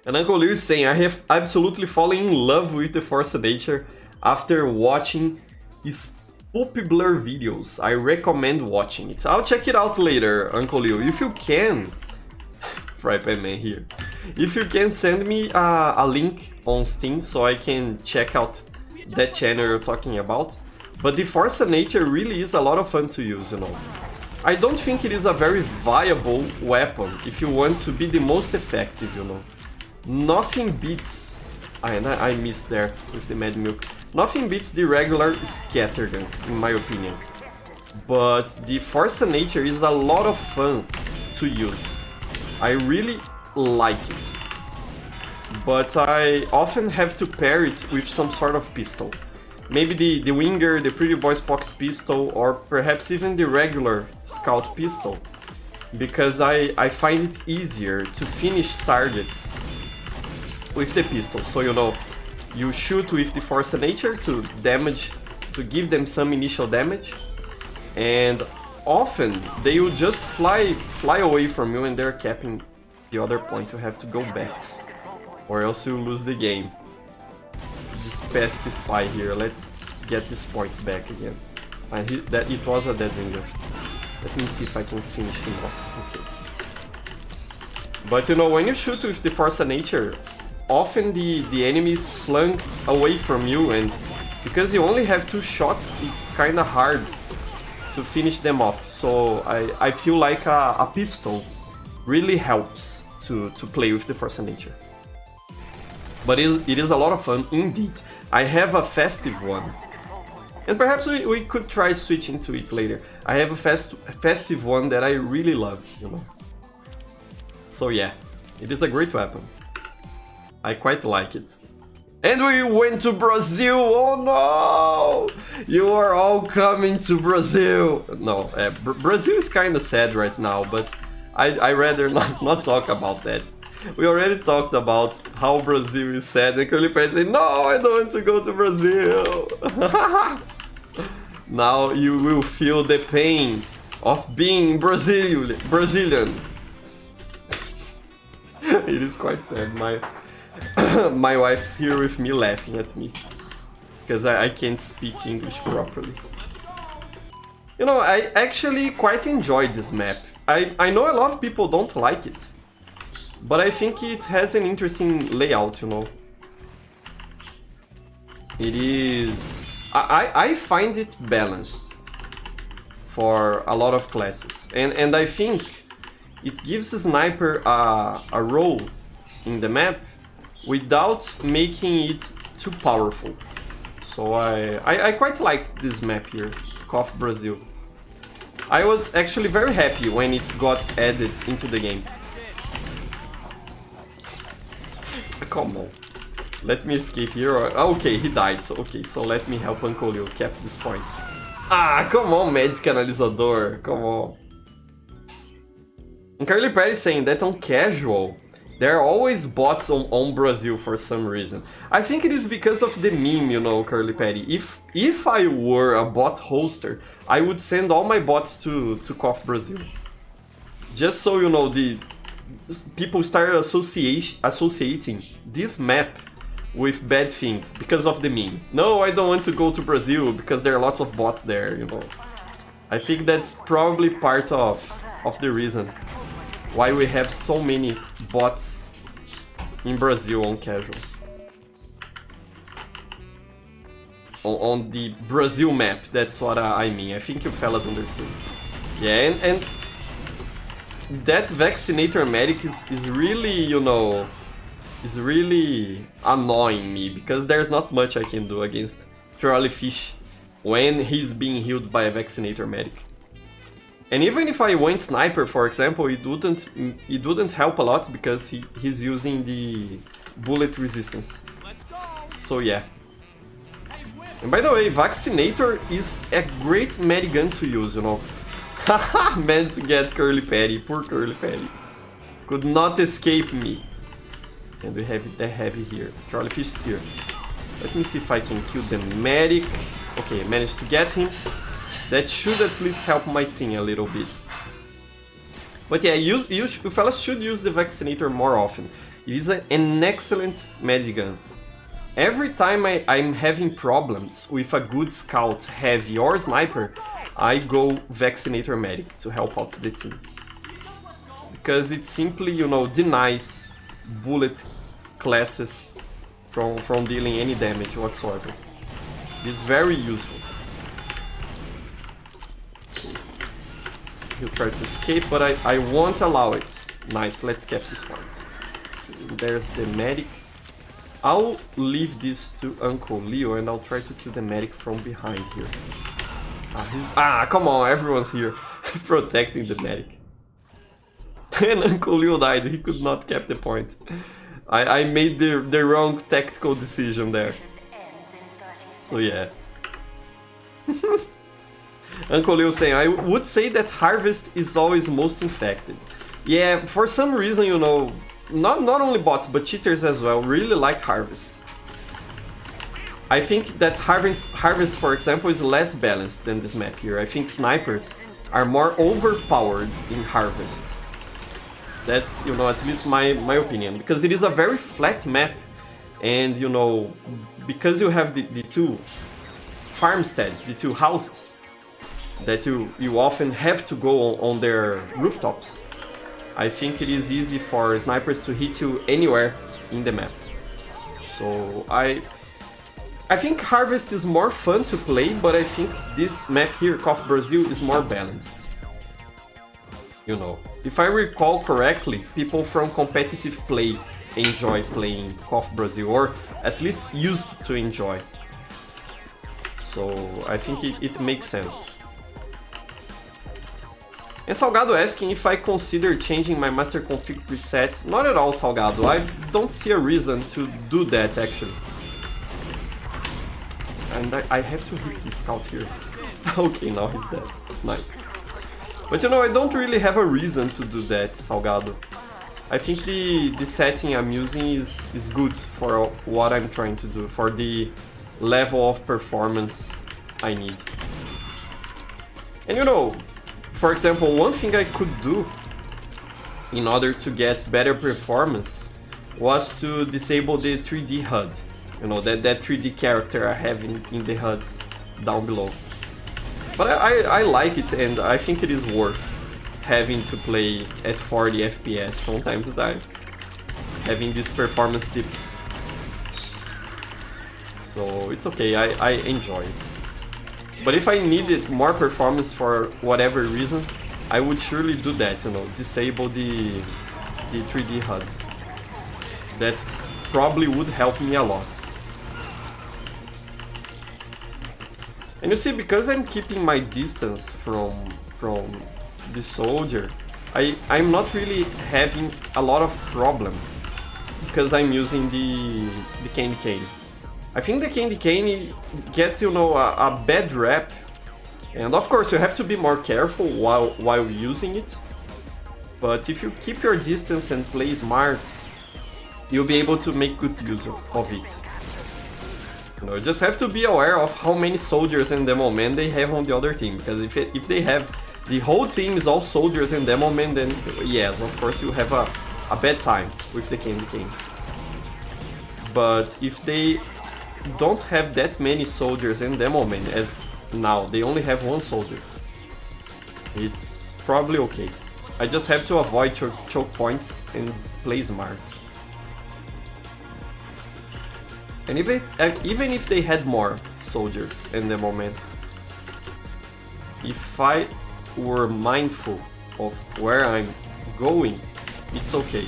And Uncle Liu is saying, I have absolutely fallen in love with the Vaccinator after watching his Poopy Blur videos. I recommend watching it. I'll check it out later, Uncle Liu. If you can... Fry Pan Man here. If you can send me a link on Steam so I can check out that channel you're talking about. But the Vaccinator really is a lot of fun to use, you know. I don't think it is a very viable weapon if you want to be the most effective, you know. Nothing beats... I missed there with the Mad Milk. Nothing beats the regular Scattergun, in my opinion. But the Vaccinator is a lot of fun to use. I really like it. But I often have to pair it with some sort of pistol. Maybe the Winger, the Pretty Boy's Pocket Pistol, or perhaps even the regular Scout Pistol. Because I find it easier to finish targets with the pistol. So, you know, you shoot with the Vaccinator to give them some initial damage. And often they will just fly away from you and they're capping the other point. You have to go back, or else you lose the game. Just pesky spy here. Let's get this point back again. It was a dead winger. Let me see if I can finish him off. Okay. But you know, when you shoot with the Vaccinator, often the enemy is flung away from you, and because you only have 2 shots, it's kinda hard to finish them off. So I feel like a pistol really helps to play with the Vaccinator. But it is a lot of fun indeed. I have a festive one. And perhaps we could try switching to it later. I have a festive one that I really love, you know. So yeah, it is a great weapon. I quite like it. And we went to Brazil! Oh no! You are all coming to Brazil! No, Brazil is kinda sad right now, but I'd rather not talk about that. We already talked about how Brazil is sad, and Curly Perry said, no, I don't want to go to Brazil! Now you will feel the pain of being Brazilian. It is quite sad. My wife's here with me laughing at me because I can't speak English properly. You know, I actually quite enjoyed this map. I know a lot of people don't like it, but I think it has an interesting layout, you know. It is... I find it balanced for a lot of classes, and I think it gives a sniper a role in the map without making it too powerful. So I quite like this map here, KOF Brazil. I was actually very happy when it got added into the game. Come on. Let me escape here. Okay, he died. So let me help Uncle Liu cap this point. Ah, come on, Magic Analisador. Come on. And Curly Perry saying that on casual, there are always bots on Brazil for some reason. I think it is because of the meme, you know, Curly Perry. If I were a bot hoster, I would send all my bots to KOF Brazil. Just so, you know, the people start associating this map with bad things because of the meme. No, I don't want to go to Brazil because there are lots of bots there, you know. I think that's probably part of the reason why we have so many bots in Brazil on casual. On the Brazil map, that's what I mean. I think you fellas understood. Yeah, and that Vaccinator medic is really, you know, is really annoying me because there's not much I can do against Trolleyfish when he's being healed by a Vaccinator medic. And even if I went sniper, for example, it wouldn't help a lot because he's using the bullet resistance. So yeah. And by the way, Vaccinator is a great medigun to use, you know. Haha, meant to get Curly Perry, poor Curly Perry. Could not escape me. And we have the heavy here. Trolleyfish is here. Let me see if I can kill the medic. Okay, managed to get him. That should at least help my team a little bit. But yeah, you fellas should use the Vaccinator more often. It is an excellent medic gun. Every time I'm having problems with a good scout, heavy or sniper, I go Vaccinator medic to help out the team. Because it simply, you know, denies bullet classes from dealing any damage whatsoever. It's very useful. He'll try to escape, but I won't allow it. Nice, let's get this point. There's the medic. I'll leave this to Uncle Leo and I'll try to kill the medic from behind here. Come on, everyone's here protecting the medic. And Uncle Leo died, he could not keep the point. I made the wrong tactical decision there. So yeah. Uncle Leo saying, I would say that Harvest is always most infected. Yeah, for some reason, you know, not only bots, but cheaters as well, really like Harvest. I think that Harvest, for example, is less balanced than this map here. I think snipers are more overpowered in Harvest. That's, you know, at least my opinion. Because it is a very flat map. And, you know, because you have the two farmsteads, the two houses, that you often have to go on their rooftops. I think it is easy for snipers to hit you anywhere in the map. So I think Harvest is more fun to play, but I think this map here, KOF Brazil, is more balanced. You know, if I recall correctly, people from competitive play enjoy playing KOF Brazil, or at least used to enjoy. So I think it makes sense. And Salgado asking if I consider changing my master config preset. Not at all, Salgado. I don't see a reason to do that, actually. And I have to hit the scout here. Okay, now he's dead. Nice. But you know, I don't really have a reason to do that, Salgado. I think the setting I'm using is good for what I'm trying to do, for the level of performance I need. And you know, for example, one thing I could do in order to get better performance was to disable the 3D HUD. You know, that 3D character I have in the HUD down below. But I like it, and I think it is worth having to play at 40 FPS from time to time. Having these performance tips. So it's okay, I enjoy it. But if I needed more performance for whatever reason, I would surely do that, you know, disable the 3D HUD. That probably would help me a lot. And you see, because I'm keeping my distance from the soldier, I'm not really having a lot of problem because I'm using the candy cane. I think the candy cane gets, you know, a bad rep, and of course you have to be more careful while using it. But if you keep your distance and play smart, you'll be able to make good use of it. You know, you just have to be aware of how many soldiers and demo men they have on the other team, because if they have the whole team is all soldiers and demo men, then yes, of course you have a bad time with the candy cane. But if they don't have that many soldiers and demo men, as now they only have one soldier, it's probably okay. I just have to avoid choke points and play smart. And even if they had more soldiers and demo men, if I were mindful of where I'm going, it's okay.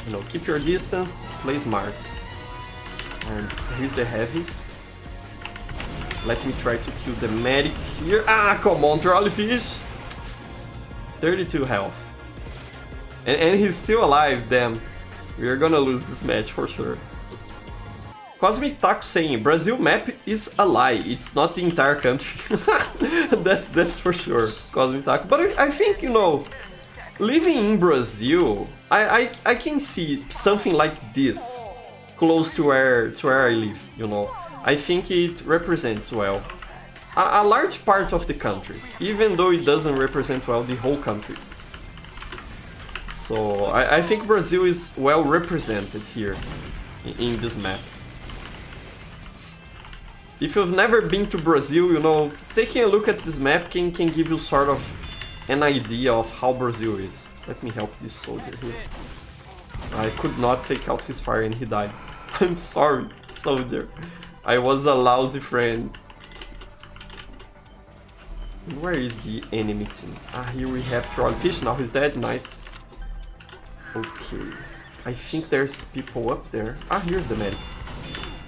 You know, keep your distance, play smart. And here's the heavy. Let me try to kill the medic here. Ah, come on, Trolleyfish! 32 health. And he's still alive, damn. We're gonna lose this match for sure. Cosmic Taco saying, Brazil map is a lie, it's not the entire country. that's for sure, Cosmic Taco. But I think, you know, living in Brazil, I can see something like this close to where I live, you know. I think it represents well a large part of the country, even though it doesn't represent well the whole country. So I think Brazil is well represented here in this map. If you've never been to Brazil, you know, taking a look at this map can give you sort of an idea of how Brazil is. Let me help this soldier here. I could not take out his fire and he died. I'm sorry, soldier. I was a lousy friend. Where is the enemy team? Ah, here we have Trollfish. Now he's dead. Nice. Okay. I think there's people up there. Ah, here's the medic.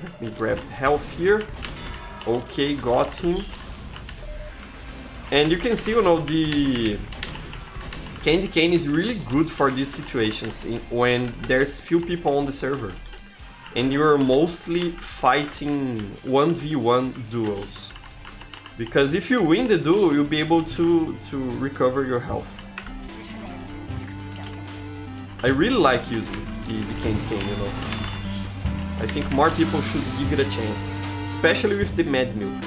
Let me grab health here. Okay, got him. And you can see, you know, the candy cane is really good for these situations when there's few people on the server and you're mostly fighting 1v1 duels, because if you win the duel you'll be able to recover your health. I really like using the candy cane, you know. I think more people should give it a chance, especially with the med milk.